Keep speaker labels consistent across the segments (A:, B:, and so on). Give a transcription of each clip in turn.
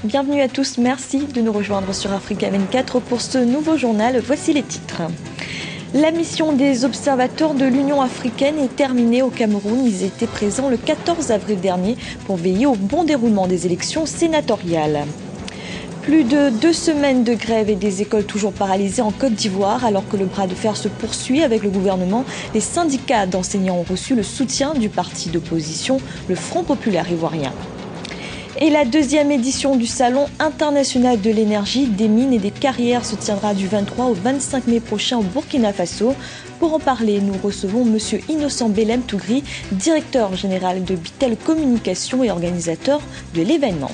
A: Bienvenue à tous, merci de nous rejoindre sur Africa 24 pour ce nouveau journal. Voici les titres. La mission des observateurs de l'Union africaine est terminée au Cameroun. Ils étaient présents le 14 avril dernier pour veiller au bon déroulement des élections sénatoriales. Plus de 2 semaines de grève et des écoles toujours paralysées en Côte d'Ivoire. Alors que le bras de fer se poursuit avec le gouvernement, les syndicats d'enseignants ont reçu le soutien du parti d'opposition, le Front populaire ivoirien. Et la deuxième édition du Salon international de l'énergie, des mines et des carrières se tiendra du 23 au 25 mai prochain au Burkina Faso. Pour en parler, nous recevons M. Innocent Belem Tougri, directeur général de Bitel Communication et organisateur de l'événement.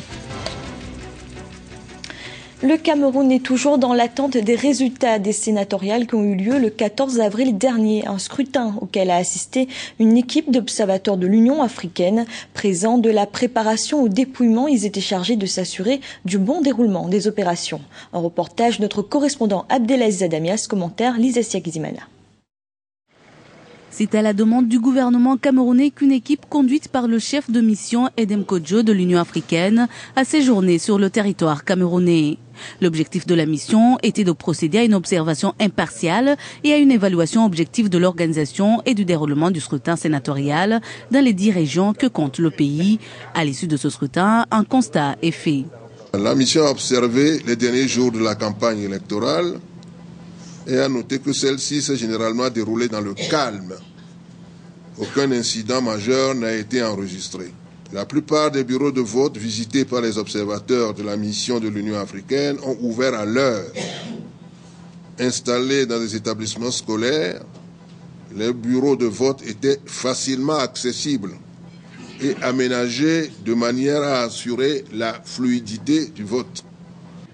A: Le Cameroun est toujours dans l'attente des résultats des sénatoriales qui ont eu lieu le 14 avril dernier. Un scrutin auquel a assisté une équipe d'observateurs de l'Union africaine. Présents de la préparation au dépouillement, ils étaient chargés de s'assurer du bon déroulement des opérations. Un reportage de notre correspondant Abdelaziz Adamias, commentaire Lisa Siakizimana.
B: C'est à la demande du gouvernement camerounais qu'une équipe conduite par le chef de mission Edem Kodjo de l'Union africaine a séjourné sur le territoire camerounais. L'objectif de la mission était de procéder à une observation impartiale et à une évaluation objective de l'organisation et du déroulement du scrutin sénatorial dans les 10 régions que compte le pays. À l'issue de ce scrutin, un constat est fait.
C: La mission a observé les derniers jours de la campagne électorale et a noté que celle-ci s'est généralement déroulée dans le calme. Aucun incident majeur n'a été enregistré. La plupart des bureaux de vote visités par les observateurs de la mission de l'Union africaine ont ouvert à l'heure. Installés dans des établissements scolaires, les bureaux de vote étaient facilement accessibles et aménagés de manière à assurer la fluidité du vote.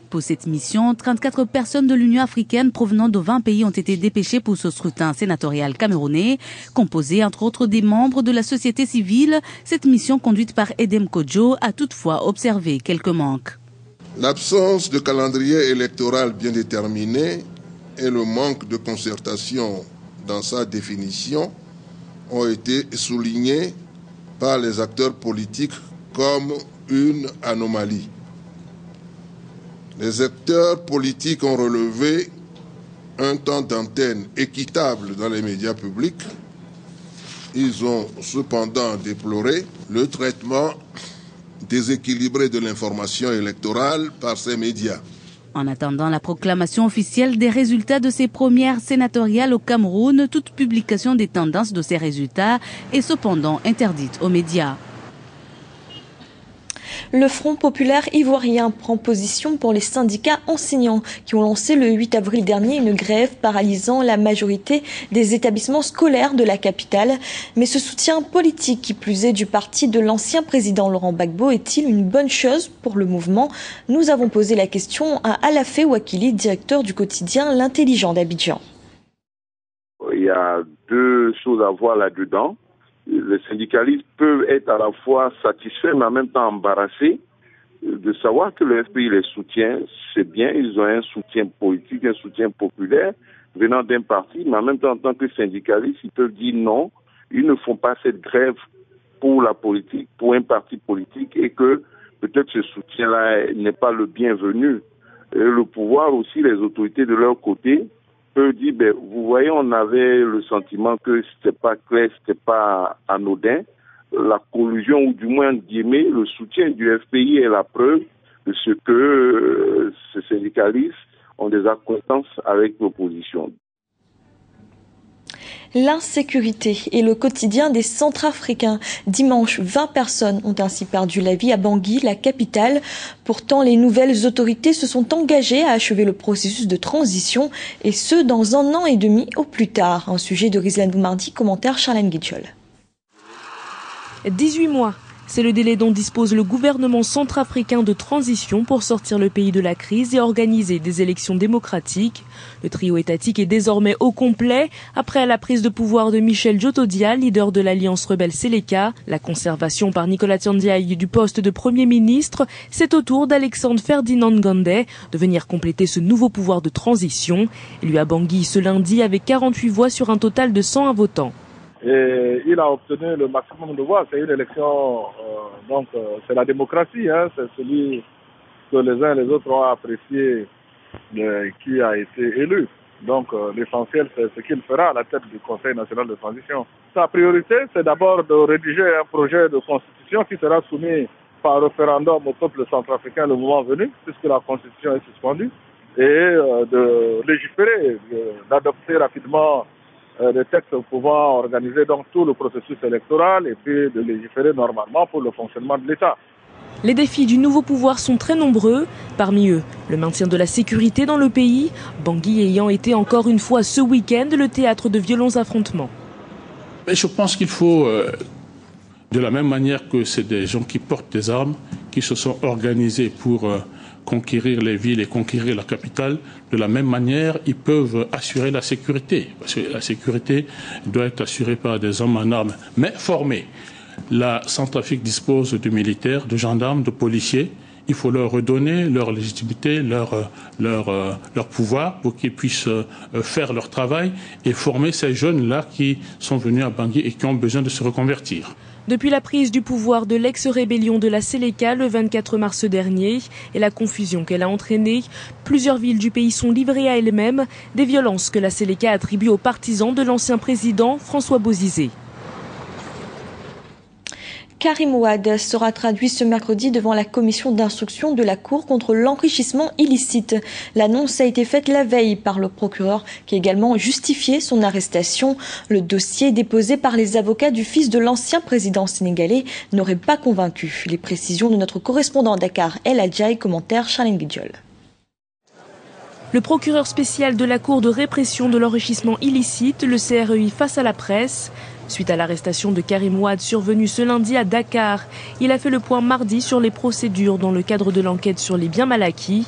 B: Pour cette mission, 34 personnes de l'Union africaine provenant de 20 pays ont été dépêchées pour ce scrutin sénatorial camerounais, composé entre autres des membres de la société civile. Cette mission conduite par Edem Kodjo a toutefois observé quelques manques.
C: L'absence de calendrier électoral bien déterminé et le manque de concertation dans sa définition ont été soulignés par les acteurs politiques comme une anomalie. Les acteurs politiques ont relevé un temps d'antenne équitable dans les médias publics. Ils ont cependant déploré le traitement déséquilibré de l'information électorale par ces médias.
B: En attendant la proclamation officielle des résultats de ces premières sénatoriales au Cameroun, toute publication des tendances de ces résultats est cependant interdite aux médias.
A: Le Front populaire ivoirien prend position pour les syndicats enseignants qui ont lancé le 8 avril dernier une grève paralysant la majorité des établissements scolaires de la capitale. Mais ce soutien politique, qui plus est du parti de l'ancien président Laurent Gbagbo, est-il une bonne chose pour le mouvement? Nous avons posé la question à Alafé Ouakili, directeur du quotidien L'Intelligent d'Abidjan.
D: Il y a deux choses à voir là-dedans. Les syndicalistes peuvent être à la fois satisfaits mais en même temps embarrassés de savoir que le FPI les soutient. C'est bien, ils ont un soutien politique, un soutien populaire venant d'un parti, mais en même temps en tant que syndicalistes, ils peuvent dire non, ils ne font pas cette grève pour la politique, pour un parti politique, et que peut-être ce soutien-là n'est pas le bienvenu. Et le pouvoir aussi, les autorités de leur côté, peut dire, vous voyez, on avait le sentiment que c'était pas clair, c'était pas anodin. La collusion, ou du moins, le soutien du FPI est la preuve de ce que ces syndicalistes ont des accointances avec l'opposition.
A: L'insécurité est le quotidien des Centrafricains. Dimanche, 20 personnes ont ainsi perdu la vie à Bangui, la capitale. Pourtant, les nouvelles autorités se sont engagées à achever le processus de transition, et ce, dans 1 an et demi au plus tard. Un sujet de Rizlan Boumardi, commentaire Charlène Guitchol.
E: 18 mois. C'est le délai dont dispose le gouvernement centrafricain de transition pour sortir le pays de la crise et organiser des élections démocratiques. Le trio étatique est désormais au complet après la prise de pouvoir de Michel Djotodia, leader de l'alliance rebelle Seleka. La conservation par Nicolas Tandiaï du poste de Premier ministre, c'est au tour d'Alexandre Ferdinand Ngandé de venir compléter ce nouveau pouvoir de transition. Élu à Bangui ce lundi avec 48 voix sur un total de 101 votants.
F: Et il a obtenu le maximum de voix. C'est une élection, c'est la démocratie, c'est celui que les uns et les autres ont apprécié qui a été élu. Donc l'essentiel, c'est ce qu'il fera à la tête du Conseil national de transition. Sa priorité, c'est d'abord de rédiger un projet de constitution qui sera soumis par référendum au peuple centrafricain le moment venu, puisque la constitution est suspendue, et de légiférer, d'adopter rapidement des textes pouvant organiser donc tout le processus électoral et puis de légiférer normalement pour le fonctionnement de l'État.
E: Les défis du nouveau pouvoir sont très nombreux. Parmi eux, le maintien de la sécurité dans le pays, Bangui ayant été encore une fois ce week-end le théâtre de violents affrontements.
G: Mais je pense qu'il faut, de la même manière que c'est des gens qui portent des armes, qui se sont organisés pour conquérir les villes et conquérir la capitale, de la même manière, ils peuvent assurer la sécurité. Parce que la sécurité doit être assurée par des hommes en armes, mais formés. La Centrafrique dispose de militaires, de gendarmes, de policiers. Il faut leur redonner leur légitimité, leur pouvoir pour qu'ils puissent faire leur travail et former ces jeunes-là qui sont venus à Bangui et qui ont besoin de se reconvertir.
E: Depuis la prise du pouvoir de l'ex-rébellion de la Séléka le 24 mars dernier et la confusion qu'elle a entraînée, plusieurs villes du pays sont livrées à elles-mêmes, des violences que la Séléka attribue aux partisans de l'ancien président François Bozizé.
A: Karim Ouad sera traduit ce mercredi devant la commission d'instruction de la Cour contre l'enrichissement illicite. L'annonce a été faite la veille par le procureur qui a également justifié son arrestation. Le dossier déposé par les avocats du fils de l'ancien président sénégalais n'aurait pas convaincu. Les précisions de notre correspondant à Dakar, El Adjaï, commentaire Charlène Guidiol.
E: Le procureur spécial de la Cour de répression de l'enrichissement illicite, le CREI, face à la presse. Suite à l'arrestation de Karim Ouad survenue ce lundi à Dakar, il a fait le point mardi sur les procédures dans le cadre de l'enquête sur les biens mal acquis.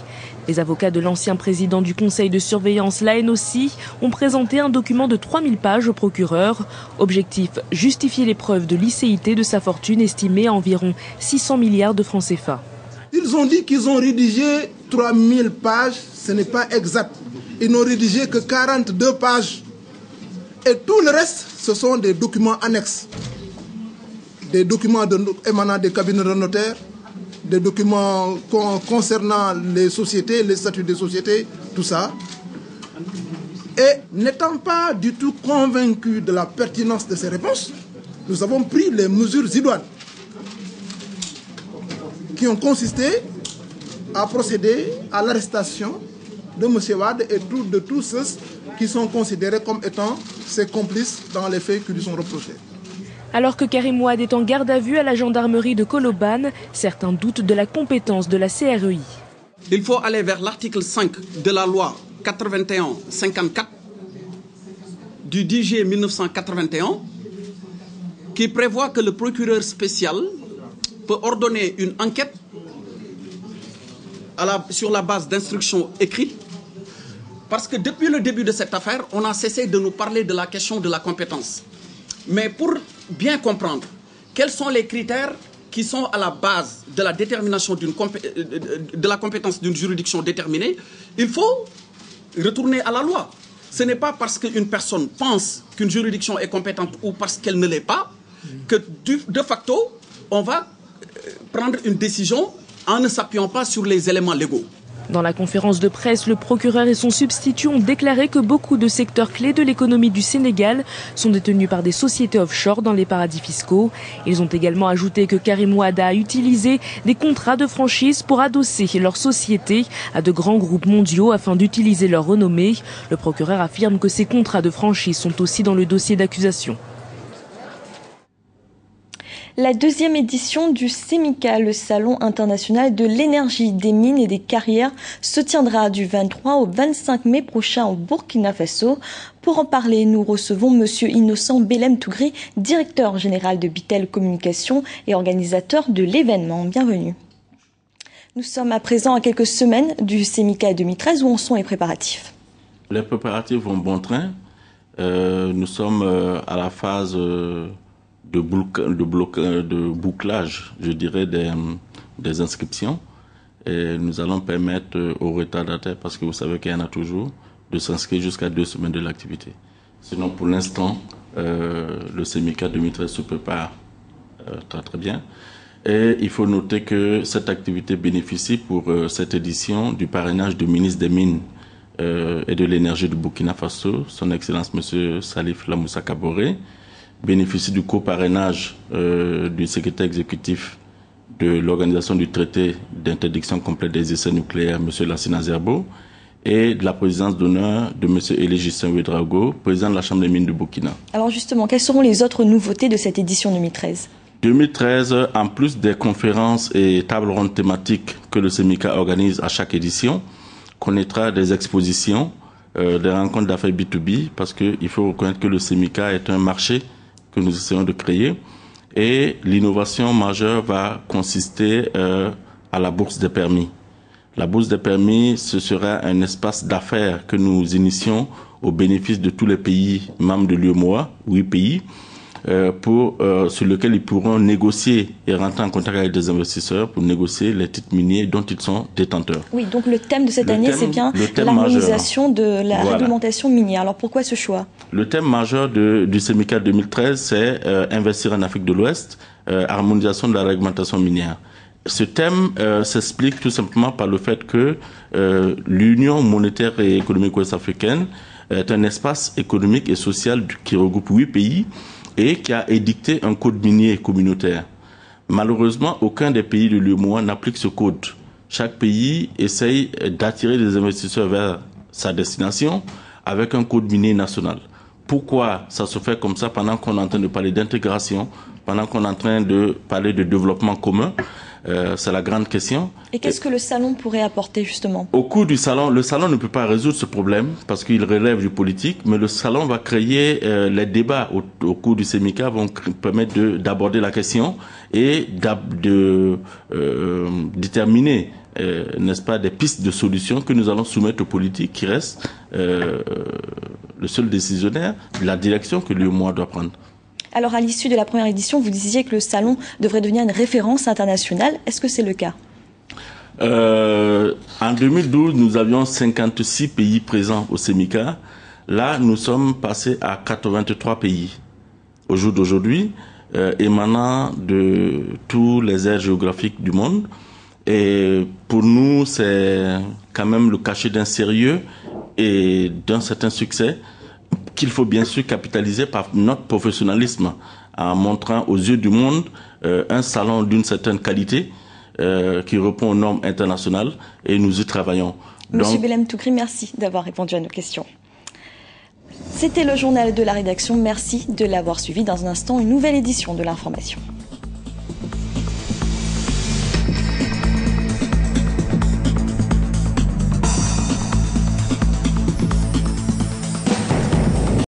E: Les avocats de l'ancien président du conseil de surveillance, l'ANOCI, ont présenté un document de 3000 pages au procureur. Objectif, justifier les preuves de licéité de sa fortune estimée à environ 600 milliards de francs CFA.
H: Ils ont dit qu'ils ont rédigé 3000 pages, ce n'est pas exact. Ils n'ont rédigé que 42 pages. Et tout le reste, ce sont des documents annexes. Des documents émanant des cabinets de notaires, des documents concernant les sociétés, les statuts des sociétés, tout ça. Et n'étant pas du tout convaincus de la pertinence de ces réponses, nous avons pris les mesures idoines qui ont consisté à procéder à l'arrestation de M. Ouad et de tous ceux qui sont considérés comme étant ses complices dans les faits qui lui sont reprochés.
E: Alors que Karim Ouad est en garde à vue à la gendarmerie de Colobane, certains doutent de la compétence de la CREI.
I: Il faut aller vers l'article 5 de la loi 81-54 du 10 juillet 1981 qui prévoit que le procureur spécial peut ordonner une enquête sur la base d'instructions écrites. Parce que depuis le début de cette affaire, on a cessé de nous parler de la question de la compétence. Mais pour bien comprendre quels sont les critères qui sont à la base de la détermination de la compétence d'une juridiction déterminée, il faut retourner à la loi. Ce n'est pas parce qu'une personne pense qu'une juridiction est compétente ou parce qu'elle ne l'est pas que de facto, on va prendre une décision en ne s'appuyant pas sur les éléments légaux.
E: Dans la conférence de presse, le procureur et son substitut ont déclaré que beaucoup de secteurs clés de l'économie du Sénégal sont détenus par des sociétés offshore dans les paradis fiscaux. Ils ont également ajouté que Karim Ouad a utilisé des contrats de franchise pour adosser leur société à de grands groupes mondiaux afin d'utiliser leur renommée. Le procureur affirme que ces contrats de franchise sont aussi dans le dossier d'accusation.
A: La deuxième édition du CEMICA, le Salon international de l'énergie, des mines et des carrières, se tiendra du 23 au 25 mai prochain au Burkina Faso. Pour en parler, nous recevons Monsieur Innocent Belem Tougri, directeur général de Bitel Communication et organisateur de l'événement. Bienvenue. Nous sommes à présent à quelques semaines du CEMICA 2013. Où en sont les préparatifs?
J: Les préparatifs vont bon train. Nous sommes à la phase de bouclage, je dirais, des inscriptions. Et nous allons permettre aux retardataires, parce que vous savez qu'il y en a toujours, de s'inscrire jusqu'à 2 semaines de l'activité. Sinon, pour l'instant, le CEMICA 2013 se prépare très très bien. Et il faut noter que cette activité bénéficie pour cette édition du parrainage du ministre des Mines et de l'Énergie du Burkina Faso, son Excellence M. Salif Lamoussa Kaboré, bénéficie du co-parrainage du secrétaire exécutif de l'Organisation du traité d'interdiction complète des essais nucléaires, M. Lassina Zerbo, et de la présidence d'honneur de M. Elie Justin Ouedraogo, président de la Chambre des mines du Burkina.
A: Alors justement, quelles seront les autres nouveautés de cette édition 2013 ?
J: 2013, en plus des conférences et tables rondes thématiques que le SEMICA organise à chaque édition, connaîtra des expositions, des rencontres d'affaires B2B, parce qu'il faut reconnaître que le SEMICA est un marché que nous essayons de créer. Et l'innovation majeure va consister à la bourse des permis. La bourse des permis, ce sera un espace d'affaires que nous initions au bénéfice de tous les pays membres de l'UEMOA, 8 pays, sur lequel ils pourront négocier et rentrer en contact avec des investisseurs pour négocier les titres miniers dont ils sont détenteurs.
A: Oui, donc le thème de cette année, c'est bien l'harmonisation de la réglementation minière. Alors pourquoi ce choix ? Le thème majeur du SEMICA 2013, c'est investir en Afrique de l'Ouest, harmonisation de la réglementation minière. Ce thème s'explique tout simplement par le fait que l'Union monétaire et économique ouest-africaine est un espace économique et social qui regroupe 8 pays et qui a édicté un code minier communautaire. Malheureusement, aucun des pays de l'UEMOA n'applique ce code. Chaque pays essaye d'attirer des investisseurs vers sa destination avec un code minier national. Pourquoi ça se fait comme ça pendant qu'on est en train de parler d'intégration, pendant qu'on est en train de parler de développement commun? C'est la grande question. Et qu'est-ce que le salon pourrait apporter justement? Au cours du salon, le salon ne peut pas résoudre ce problème parce qu'il relève du politique, mais le salon va créer les débats au cours du SEMICA vont permettre d'aborder la question et de déterminer, n'est-ce pas, des pistes de solutions que nous allons soumettre aux politiques qui restent le seul décisionnaire de la direction que l'UEMOA doit prendre. Alors, à l'issue de la première édition, vous disiez que le salon devrait devenir une référence internationale. Est-ce que c'est le cas? En 2012, nous avions 56 pays présents au SEMICA. Là, nous sommes passés à 83 pays. Au jour d'aujourd'hui, émanant de tous les aires géographiques du monde. Et pour nous, c'est quand même le cachet d'un sérieux et d'un certain succès qu'il faut bien sûr capitaliser par notre professionnalisme en montrant aux yeux du monde un salon d'une certaine qualité qui répond aux normes internationales et nous y travaillons. Monsieur Belem Toukri, merci d'avoir répondu à nos questions. C'était le journal de la rédaction. Merci de l'avoir suivi. Dans un instant, une nouvelle édition de l'information.